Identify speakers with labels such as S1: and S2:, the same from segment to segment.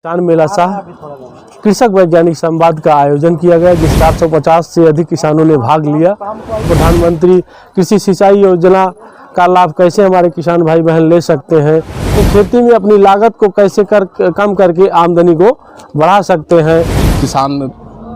S1: किसान मेला सह कृषक वैज्ञानिक संवाद का आयोजन किया गया, जिस 450 से अधिक किसानों ने भाग लिया। प्रधानमंत्री कृषि सिंचाई योजना का लाभ कैसे हमारे किसान भाई बहन ले सकते हैं, तो खेती में अपनी लागत को कैसे कम करके आमदनी को बढ़ा सकते हैं।
S2: किसान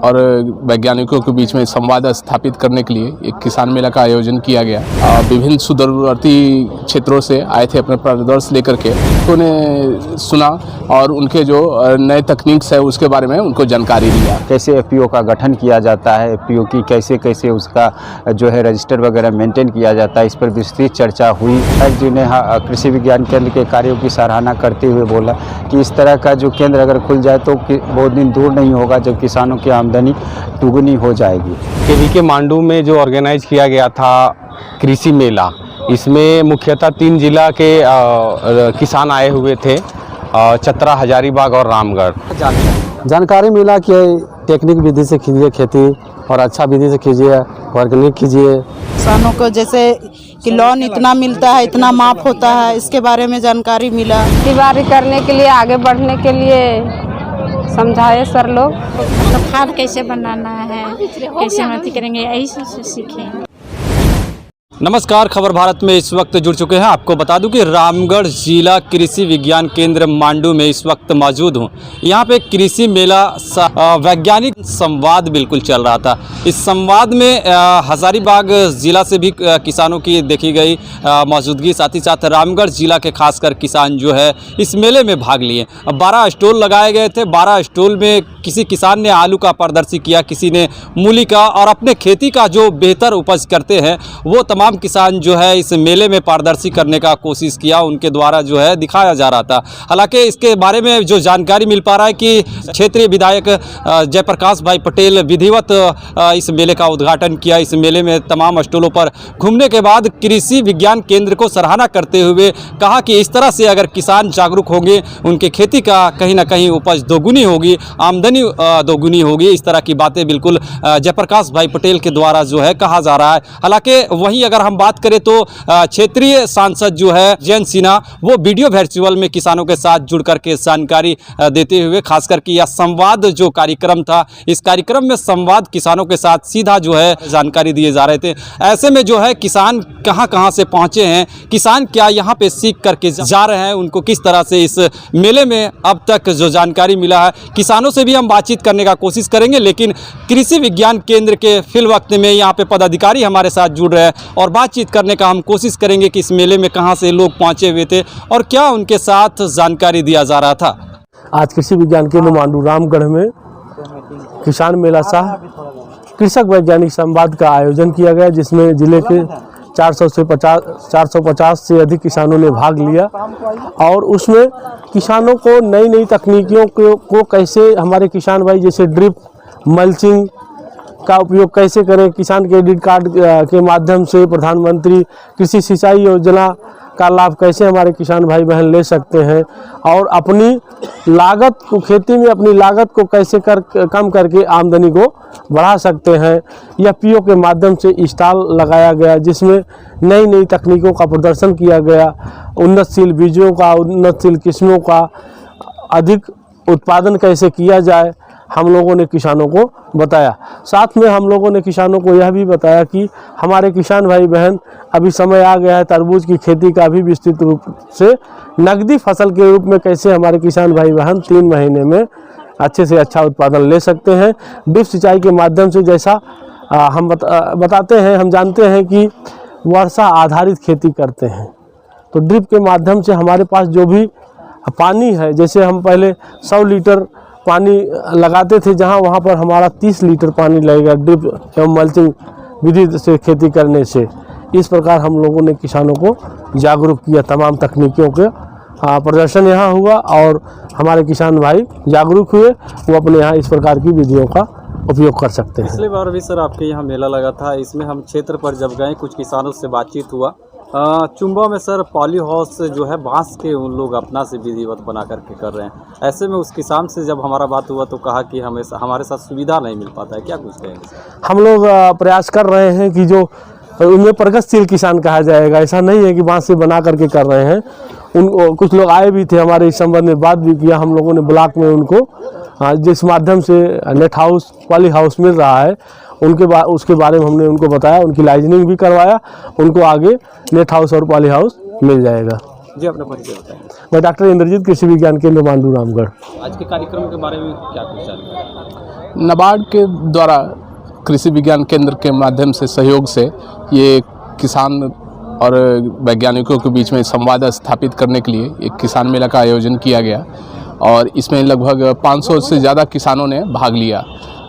S2: और वैज्ञानिकों के बीच में संवाद स्थापित करने के लिए एक किसान मेला का आयोजन किया गया। विभिन्न सुदूरवर्ती क्षेत्रों से आए थे अपने परामर्श लेकर के, तो उन्हें सुना और उनके जो नए तकनीक्स है उसके बारे में उनको जानकारी दिया।
S3: कैसे एफपीओ का गठन किया जाता है, एफपीओ की कैसे कैसे उसका जो है रजिस्टर वगैरह मेंटेन किया जाता है, इस पर विस्तृत चर्चा हुई। जिन्हें कृषि विज्ञान केंद्र के कार्यों की सराहना करते हुए बोला कि इस तरह का जो केंद्र अगर खुल जाए तो बहुत दिन दूर नहीं होगा जब किसानों की आमदनी दुगनी हो जाएगी।
S4: केवीके मांडू में जो ऑर्गेनाइज किया गया था कृषि मेला, इसमें मुख्यतः 3 जिला के किसान आए हुए थे, चतरा, हजारीबाग और रामगढ़।
S1: जानकारी मिला कि टेक्निक विधि से कीजिए खेती और अच्छा विधि से कीजिए, ऑर्गेनिक कीजिए।
S5: किसानों को जैसे कि लोन इतना मिलता है, इतना माफ होता है, इसके बारे में जानकारी मिला।
S6: खेती करने के लिए, आगे बढ़ने के लिए समझाए सर लोग।
S7: तो खाद कैसे बनाना है, कैसे मदद करेंगे, यही सब सीखें।
S8: नमस्कार, खबर भारत में इस वक्त जुड़ चुके हैं। आपको बता दूं कि रामगढ़ जिला कृषि विज्ञान केंद्र मांडू में इस वक्त मौजूद हूं। यहां पे कृषि मेला वैज्ञानिक संवाद बिल्कुल चल रहा था। इस संवाद में हजारीबाग जिला से भी किसानों की देखी गई मौजूदगी, साथ ही साथ रामगढ़ जिला के खासकर किसान जो है इस मेले में भाग लिए। 12 स्टॉल लगाए गए थे। 12 स्टॉल में किसी किसान ने आलू का प्रदर्शन किया, किसी ने मूली का, और अपने खेती का जो बेहतर उपज करते हैं वो तमाम किसान जो है इस मेले में पारदर्शी करने का कोशिश किया, उनके द्वारा जो है दिखाया जा रहा था। हालांकि इसके बारे में जो जानकारी मिल पा रहा है कि क्षेत्रीय विधायक जयप्रकाश भाई पटेल विधिवत इस मेले का उद्घाटन किया। इस मेले में तमाम स्टॉलों पर घूमने के बाद कृषि विज्ञान केंद्र को सराहना करते हुए कहा कि इस तरह से अगर किसान जागरूक होंगे, उनके खेती का कहीं ना कहीं उपज दोगुनी होगी, आमदनी दोगुनी होगी। इस तरह की बातें बिल्कुल जयप्रकाश भाई पटेल के द्वारा जो है कहा जा रहा है। हालांकि वहीं अगर हम बात करें तो क्षेत्रीय सांसद जो है जयंत सिन्हा, वो वीडियो वर्चुअल में किसानों के साथ जुड़ करके जानकारी देते हुए, खासकर कि यह संवाद जो कार्यक्रम था, इस कार्यक्रम में संवाद किसानों के साथ सीधा जो है जानकारी दिए जा रहे थे। ऐसे में जो है किसान कहां से पहुंचे हैं, किसान क्या यहां पे सीख करके जा रहे हैं, उनको किस तरह से इस मेले में अब तक जो जानकारी मिला है, किसानों से भी हम बातचीत करने का कोशिश करेंगे। लेकिन कृषि विज्ञान केंद्र के फिल वक्त में यहाँ पे पदाधिकारी हमारे साथ जुड़ रहे हैं और बातचीत करने का हम कोशिश करेंगे कि इस मेले में कहां से लोग पहुंचे हुए थे और क्या उनके साथ जानकारी दिया जा रहा था।
S1: आज कृषि विज्ञान केंद्र मांडू रामगढ़ में किसान मेला सह कृषक वैज्ञानिक संवाद का आयोजन किया गया, जिसमें जिले के 450 से अधिक किसानों ने भाग लिया। और उसमें किसानों को नई नई तकनीकियों को कैसे हमारे किसान भाई, जैसे ड्रिप, मल्चिंग का उपयोग कैसे करें, किसान क्रेडिट कार्ड के माध्यम से प्रधानमंत्री कृषि सिंचाई योजना का लाभ कैसे हमारे किसान भाई बहन ले सकते हैं, और अपनी लागत को, खेती में अपनी लागत को कैसे कम करके आमदनी को बढ़ा सकते हैं। यह पीओ के माध्यम से स्टॉल लगाया गया, जिसमें नई नई तकनीकों का प्रदर्शन किया गया, उन्नतशील बीजों का, उन्नतशील किस्मों का अधिक उत्पादन कैसे किया जाए, हम लोगों ने किसानों को बताया। साथ में हम लोगों ने किसानों को यह भी बताया कि हमारे किसान भाई बहन, अभी समय आ गया है तरबूज की खेती का भी विस्तृत रूप से नकदी फसल के रूप में कैसे हमारे किसान भाई बहन 3 महीने में अच्छे से अच्छा उत्पादन ले सकते हैं। ड्रिप सिंचाई के माध्यम से, जैसा हम बताते हैं, हम जानते हैं कि वर्षा आधारित खेती करते हैं, तो ड्रिप के माध्यम से हमारे पास जो भी पानी है, जैसे हम पहले 100 लीटर पानी लगाते थे, जहां वहां पर हमारा 30 लीटर पानी लगेगा ड्रिप एवं मल्चिंग विधि से खेती करने से। इस प्रकार हम लोगों ने किसानों को जागरूक किया। तमाम तकनीकियों के प्रदर्शन यहाँ हुआ और हमारे किसान भाई जागरूक हुए, वो अपने यहाँ इस प्रकार की विधियों का उपयोग कर सकते हैं।
S8: पिछले बार भी सर आपके यहाँ मेला लगा था, इसमें हम क्षेत्र पर जब गए कुछ किसानों से बातचीत हुआ। चुंबा में सर पॉली हाउस जो है बांस के उन लोग अपना से विधिवत बना करके कर रहे हैं। ऐसे में उस किसान से जब हमारा बात हुआ तो कहा कि हमारे साथ सुविधा नहीं मिल पाता है, क्या कुछ कहेंगे?
S1: हम लोग प्रयास कर रहे हैं कि जो उनमें प्रगतिशील किसान कहा जाएगा, ऐसा नहीं है कि बांस से बना करके कर रहे हैं, कुछ लोग आए भी थे, हमारे इस संबंध में बात भी किया। हम लोगों ने ब्लॉक में उनको जिस माध्यम से नेट हाउस पॉली हाउस मिल रहा है उसके बारे में हमने उनको बताया, उनकी लाइजनिंग भी करवाया, उनको आगे नेट हाउस और पॉली हाउस मिल जाएगा।
S8: जी, अपना परिचय बताएं।
S1: मैं डॉक्टर इंद्रजीत, कृषि विज्ञान केंद्र मांडू रामगढ़।
S8: आज के कार्यक्रम के बारे में क्या कुछ जानकारी?
S2: नाबार्ड के द्वारा कृषि विज्ञान केंद्र के माध्यम से सहयोग से ये किसान और वैज्ञानिकों के बीच में संवाद स्थापित करने के लिए एक किसान मेला का आयोजन किया गया और इसमें लगभग 500 से ज़्यादा किसानों ने भाग लिया।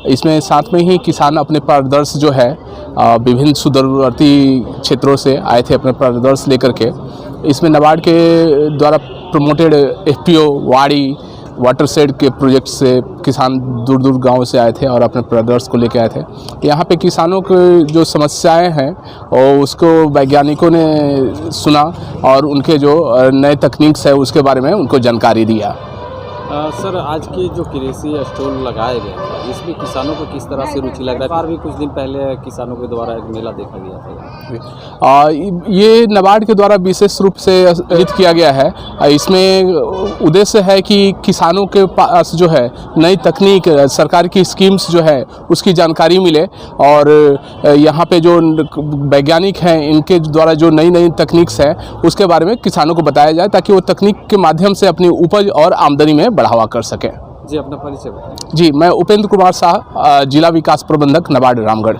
S2: इसमें साथ में ही किसान अपने पारदर्श जो है विभिन्न सुदूरवर्ती क्षेत्रों से आए थे अपने पारदर्श लेकर के। इसमें नाबार्ड के द्वारा प्रमोटेड FPO वाड़ी वाटर शेड के प्रोजेक्ट से किसान दूर दूर गाँव से आए थे और अपने पारदर्श को लेकर आए थे। यहाँ पे किसानों की जो समस्याएं हैं और उसको वैज्ञानिकों ने सुना और उनके जो नए तकनीक है उसके बारे में उनको जानकारी दिया।
S8: सर, आज के जो कृषि स्टॉल लगाए गए थे इसमें किसानों को किस तरह से रुचि लग रहा है? भी कुछ दिन पहले किसानों के द्वारा एक मेला देखा गया था।
S2: ये नाबार्ड के द्वारा विशेष रूप से आयोजित किया गया है। इसमें उद्देश्य है कि किसानों के पास जो है नई तकनीक, सरकार की स्कीम्स जो है उसकी जानकारी मिले और यहाँ पे जो वैज्ञानिक हैं इनके द्वारा जो नई नई तकनीक्स है उसके बारे में किसानों को बताया जाए ताकि वो तकनीक के माध्यम से अपनी उपज और आमदनी में बढ़ावा कर सकें।
S8: जी, अपना परिचय बताएं।
S2: जी, मैं उपेंद्र कुमार शाह, जिला विकास प्रबंधक नाबार्ड रामगढ़।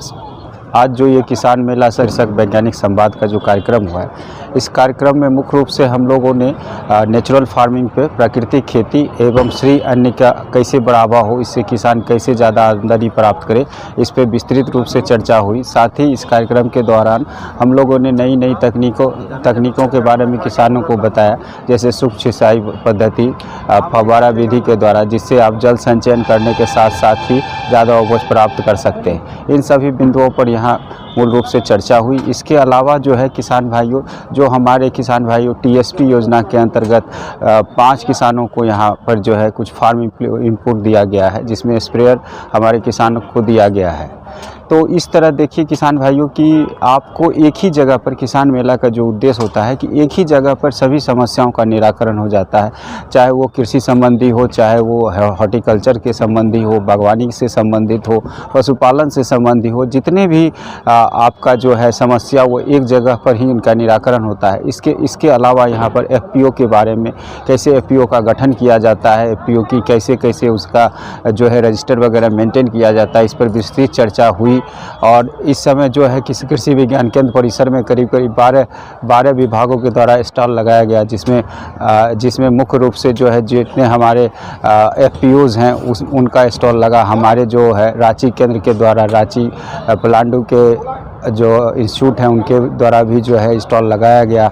S3: आज जो ये किसान मेला शीर्षक वैज्ञानिक संवाद का जो कार्यक्रम हुआ है, इस कार्यक्रम में मुख्य रूप से हम लोगों ने नेचुरल फार्मिंग पे, प्राकृतिक खेती एवं श्री अन्न का कैसे बढ़ावा हो, इससे किसान कैसे ज़्यादा आमदनी प्राप्त करे, इस पे विस्तृत रूप से चर्चा हुई। साथ ही इस कार्यक्रम के दौरान हम लोगों ने नई नई तकनीकों के बारे में किसानों को बताया, जैसे सूक्ष्म सिंचाई पद्धति, फव्वारा विधि के द्वारा, जिससे आप जल संचयन करने के साथ साथ ही ज़्यादा उपज प्राप्त कर सकते हैं। इन सभी बिंदुओं पर यहाँ मूल रूप से चर्चा हुई। इसके अलावा जो है किसान भाइयों, जो हमारे किसान भाइयों TSP योजना के अंतर्गत 5 किसानों को यहाँ पर जो है कुछ फार्म इनपुट दिया गया है, जिसमें स्प्रेयर हमारे किसानों को दिया गया है। तो इस तरह देखिए किसान भाइयों कि आपको एक ही जगह पर, किसान मेला का जो उद्देश्य होता है कि एक ही जगह पर सभी समस्याओं का निराकरण हो जाता है, चाहे वो कृषि संबंधी हो, चाहे वो हॉर्टिकल्चर के संबंधी हो, बागवानी से संबंधित हो, पशुपालन से संबंधी हो, जितने भी आपका जो है समस्या वो एक जगह पर ही इनका निराकरण होता है। इसके अलावा यहाँ पर FPO के बारे में, कैसे FPO का गठन किया जाता है, FPO की कैसे उसका जो है रजिस्टर वगैरह मेंटेन किया जाता है, इस पर विस्तृत चर्चा हुई। और इस समय जो है कृषि विज्ञान केंद्र परिसर में करीब 12 विभागों के द्वारा स्टॉल लगाया गया, जिसमें मुख्य रूप से जो है जितने हमारे FPOs हैं उनका स्टॉल लगा। हमारे जो है रांची केंद्र के द्वारा, रांची पलांडू के जो इंस्टीट्यूट हैं उनके द्वारा भी जो है स्टॉल लगाया गया।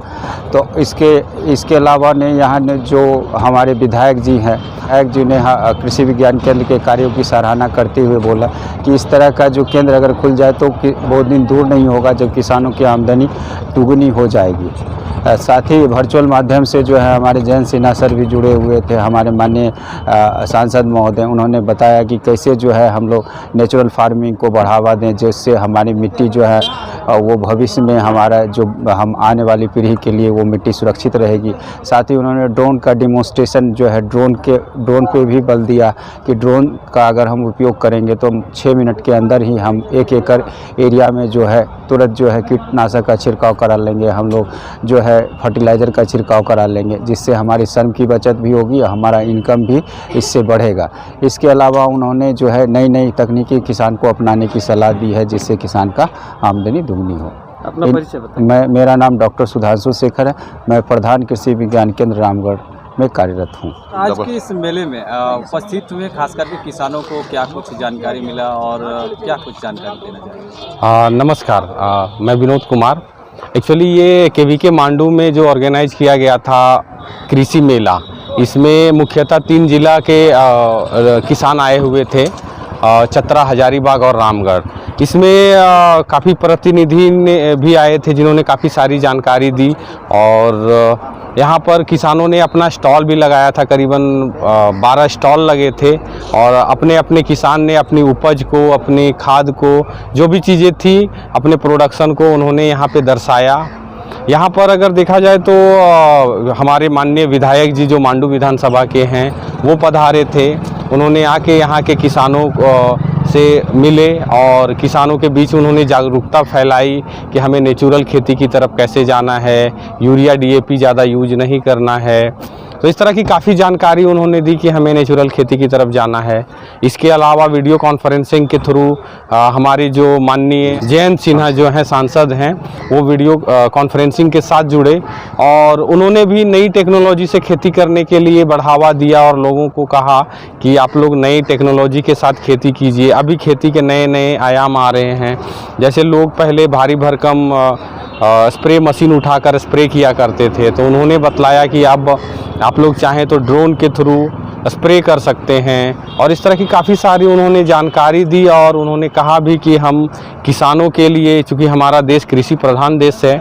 S3: तो इसके अलावा ने यहाँ ने जो हमारे विधायक जी ने कृषि विज्ञान केंद्र के कार्यों की सराहना करते हुए बोला कि इस तरह का जो केंद्र अगर खुल जाए तो बहुत दिन दूर नहीं होगा जब किसानों की आमदनी दुगुनी हो जाएगी। साथ ही वर्चुअल माध्यम से जो है हमारे जयंत सिन्हा सर भी जुड़े हुए थे, हमारे माननीय सांसद महोदय। उन्होंने बताया कि कैसे जो है हम लोग नेचुरल फार्मिंग को बढ़ावा दें, जिससे हमारी मिट्टी जो है वो भविष्य में हमारा जो हम आने वाली पीढ़ी के लिए वो मिट्टी सुरक्षित रहेगी। साथ ही उन्होंने ड्रोन का डिमोन्स्ट्रेशन जो है ड्रोन पे भी बल दिया कि ड्रोन का अगर हम उपयोग करेंगे तो 6 मिनट के अंदर ही हम 1 एकड़ एरिया में जो है तुरंत जो है कीटनाशक का छिड़काव करा लेंगे, हम लोग जो है फर्टिलाइज़र का छिड़काव करा लेंगे, जिससे हमारी श्रम की बचत भी होगी, हमारा इनकम भी इससे बढ़ेगा। इसके अलावा उन्होंने जो है नई नई तकनीकी किसान को अपनाने की सलाह दी है, जिससे किसान का आमदनी दुगनी हो।
S8: अपना परिचय बताएं।
S3: मेरा नाम डॉक्टर सुधांशु शेखर है, मैं प्रधान कृषि विज्ञान केंद्र रामगढ़ में कार्यरत हूँ।
S8: आज के इस मेले में उपस्थित हुए खास करके किसानों को क्या कुछ जानकारी मिला और क्या कुछ जानकारी देना चाहिए?
S4: नमस्कार, मैं विनोद कुमार। एक्चुअली ये KVK मांडू में जो ऑर्गेनाइज किया गया था कृषि मेला, इसमें मुख्यतः 3 जिला के किसान आए हुए थे, चतरा, हजारीबाग और रामगढ़। इसमें काफ़ी प्रतिनिधि भी आए थे जिन्होंने काफ़ी सारी जानकारी दी और यहाँ पर किसानों ने अपना स्टॉल भी लगाया था। करीबन 12 स्टॉल लगे थे और अपने किसान ने अपनी उपज को, अपनी खाद को, जो भी चीज़ें थी, अपने प्रोडक्शन को उन्होंने यहाँ पे दर्शाया यहाँ पर अगर देखा जाए तो हमारे माननीय विधायक जी जो मांडू विधानसभा के हैं वो पधारे थे। उन्होंने आके यहाँ के किसानों से मिले और किसानों के बीच उन्होंने जागरूकता फैलाई कि हमें नेचुरल खेती की तरफ कैसे जाना है, यूरिया डीएपी ज़्यादा यूज नहीं करना है। तो इस तरह की काफ़ी जानकारी उन्होंने दी कि हमें नेचुरल खेती की तरफ जाना है। इसके अलावा वीडियो कॉन्फ्रेंसिंग के थ्रू हमारे जो माननीय जयंत सिन्हा जो हैं सांसद हैं वो वीडियो कॉन्फ्रेंसिंग के साथ जुड़े और उन्होंने भी नई टेक्नोलॉजी से खेती करने के लिए बढ़ावा दिया और लोगों को कहा कि आप लोग नई टेक्नोलॉजी के साथ खेती कीजिए। अभी खेती के नए नए आयाम आ रहे हैं। जैसे लोग पहले भारी भरकम स्प्रे मशीन उठाकर स्प्रे किया करते थे, तो उन्होंने बतलाया कि अब आप लोग चाहें तो ड्रोन के थ्रू स्प्रे कर सकते हैं और इस तरह की काफ़ी सारी उन्होंने जानकारी दी। और उन्होंने कहा भी कि हम किसानों के लिए, चूँकि हमारा देश कृषि प्रधान देश है,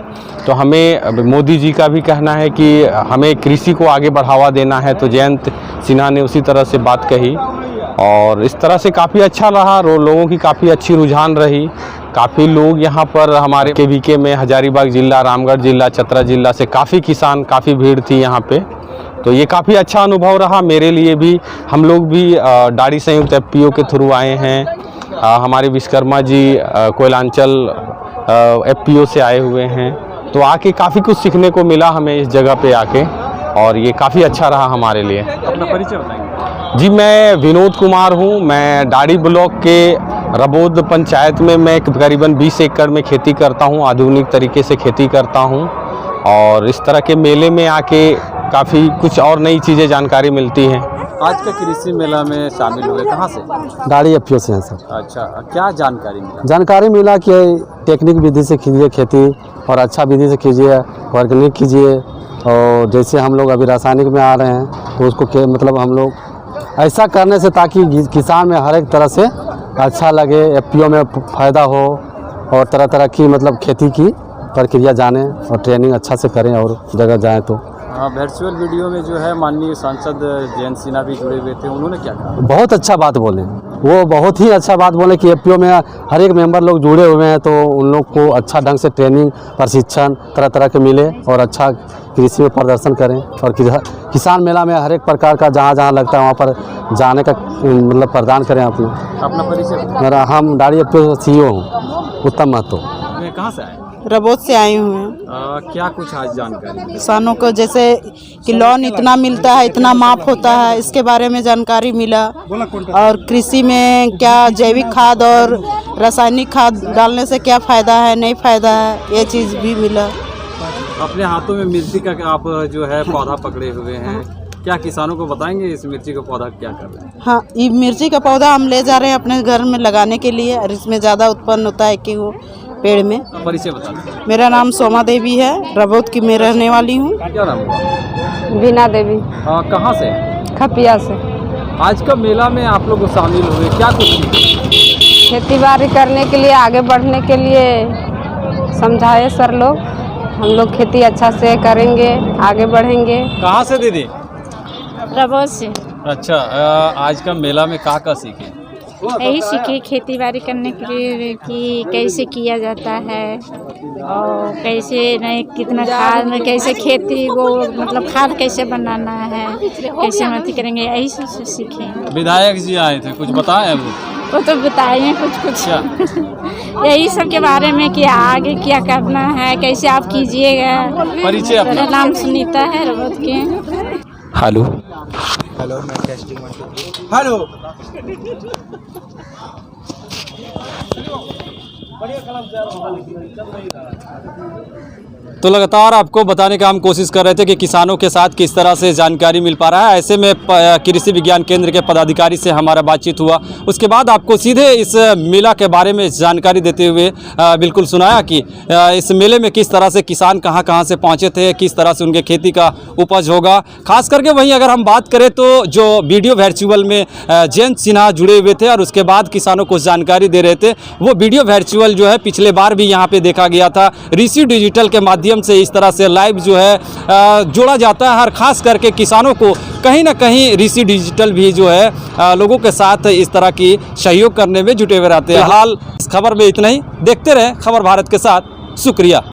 S4: तो हमें मोदी जी का भी कहना है कि हमें कृषि को आगे बढ़ावा देना है। तो जयंत सिन्हा ने उसी तरह से बात कही और इस तरह से काफ़ी अच्छा रहा। लोगों की काफ़ी अच्छी रुझान रही। काफ़ी लोग यहाँ पर हमारे केवीके में हजारीबाग जिला, रामगढ़ जिला, चतरा जिला से काफ़ी किसान, काफ़ी भीड़ थी यहाँ पे। तो ये काफ़ी अच्छा अनुभव रहा मेरे लिए भी। हम लोग भी डाड़ी संयुक्त एफपीओ के थ्रू आए हैं। हमारे विश्वकर्मा जी कोयलांचल एफपीओ से आए हुए हैं। तो आके काफ़ी कुछ सीखने को मिला हमें इस जगह पे आके और ये काफ़ी अच्छा रहा हमारे लिए।
S8: अपना परिचय बताएंगे?
S4: जी, मैं विनोद कुमार हूँ। मैं डाड़ी ब्लॉक के रबोद पंचायत में मैं करीबन 20 एकड़ में खेती करता हूँ। आधुनिक तरीके से खेती करता हूँ और इस तरह के मेले में आके काफ़ी कुछ और नई चीज़ें जानकारी मिलती हैं।
S8: आज का कृषि मेला में शामिल हुए, कहाँ से?
S1: गाड़ी एफपीओ से हैं सर।
S8: अच्छा, क्या जानकारी मिला?
S1: जानकारी मिला कि टेक्निक विधि से कीजिए खेती और अच्छा विधि से कीजिए, ऑर्गेनिक कीजिए। और जैसे हम लोग अभी रासायनिक में आ रहे हैं तो उसको मतलब हम लोग ऐसा करने से ताकि किसान में हर एक तरह से अच्छा लगे, एफपीओ में फ़ायदा हो और तरह तरह की मतलब खेती की प्रक्रिया जाने और ट्रेनिंग अच्छा से करें और जगह जाएं। तो
S8: वर्चुअल वीडियो में जो है माननीय सांसद जयंत सिन्हा भी जुड़े हुए थे, उन्होंने क्या कहा?
S1: बहुत अच्छा बात बोले वो, बहुत ही अच्छा बात बोले कि एफपीओ में हर एक मेंबर लोग जुड़े हुए हैं तो उन लोग को अच्छा ढंग से ट्रेनिंग, प्रशिक्षण तरह तरह के मिले और अच्छा कृषि में प्रदर्शन करें। और किसान मेला में हर एक प्रकार का जहाँ जहाँ लगता है वहाँ पर जाने का मतलब प्रदान करें।
S8: अपना परिचय?
S1: मेरा हम डाड़ी एफपीओ CEO हूँ, उत्तम महतो।
S8: कहाँ से आए?
S5: रबोत से आए हुए हैं।
S8: क्या कुछ आज जानकारी?
S5: किसानों को जैसे कि लोन इतना मिलता है, इतना माफ होता है, इसके बारे में जानकारी मिला। और कृषि में क्या जैविक खाद और रासायनिक खाद डालने से क्या फ़ायदा है, नहीं फ़ायदा है, ये चीज़ भी मिला।
S8: अपने हाथों में मिर्ची का आप जो है पौधा पकड़े हुए हैं, क्या किसानों को बताएंगे इस मिर्ची का पौधा क्या कर रहे हैं?
S5: हाँ, ये मिर्ची का पौधा हम ले जा रहे हैं अपने घर में लगाने के लिए और इसमें ज़्यादा उत्पन्न होता है कि वो पेड़ में।
S8: परिचय बता दें।
S5: मेरा नाम सोमा देवी है, रबोत की मैं रहने वाली हूँ।
S8: क्या नाम हुआ?
S6: बीना देवी,
S8: कहाँ से?
S6: खपिया से।
S8: आज का मेला में आप लोग शामिल हुए, क्या कुछ
S6: खेती बाड़ी करने के लिए, आगे बढ़ने के लिए समझाए सर लोग। हम लोग खेती अच्छा से करेंगे, आगे बढ़ेंगे।
S8: कहाँ से दीदी?
S7: रबोत से।
S8: अच्छा, आज का मेला में कहाँ सीखे?
S7: यही सीखे खेती बाड़ी करने के लिए कि कैसे किया जाता है और कैसे नहीं, कितना खाद में कैसे खेती वो मतलब खाद कैसे बनाना है, कैसे मत करेंगे, यही सब सीखे।
S8: विधायक जी आए थे, कुछ बताएं?
S7: वो तो बताइए कुछ यही सब के बारे में कि आगे क्या करना है, कैसे आप कीजिएगा।
S8: परिचय?
S7: मेरा नाम सुनीता है, रबोत के।
S4: हेलो
S3: मैं टेस्टिंग
S9: हेलो।
S8: तो लगातार आपको बताने का हम कोशिश कर रहे थे कि किसानों के साथ किस तरह से जानकारी मिल पा रहा है। ऐसे में कृषि विज्ञान केंद्र के पदाधिकारी से हमारा बातचीत हुआ। उसके बाद आपको सीधे इस मेला के बारे में जानकारी देते हुए बिल्कुल सुनाया कि इस मेले में किस तरह से किसान कहां से पहुंचे थे, किस तरह से उनके खेती का उपज होगा। खास करके वहीं अगर हम बात करें तो जो वीडियो वर्चुअल में जयंत सिन्हा जुड़े हुए थे और उसके बाद किसानों को जानकारी दे रहे थे, वो वीडियो वर्चुअल जो है पिछले बार भी यहाँ पे देखा गया था। ऋषि डिजिटल के माध्यम से इस तरह से लाइव जो है जोड़ा जाता है। हर खास करके किसानों को कहीं ना कहीं ऋषि डिजिटल भी जो है लोगों के साथ इस तरह की सहयोग करने में जुटे हुए रहते हैं। हाल इस खबर में इतना ही। देखते रहे खबर भारत के साथ। शुक्रिया।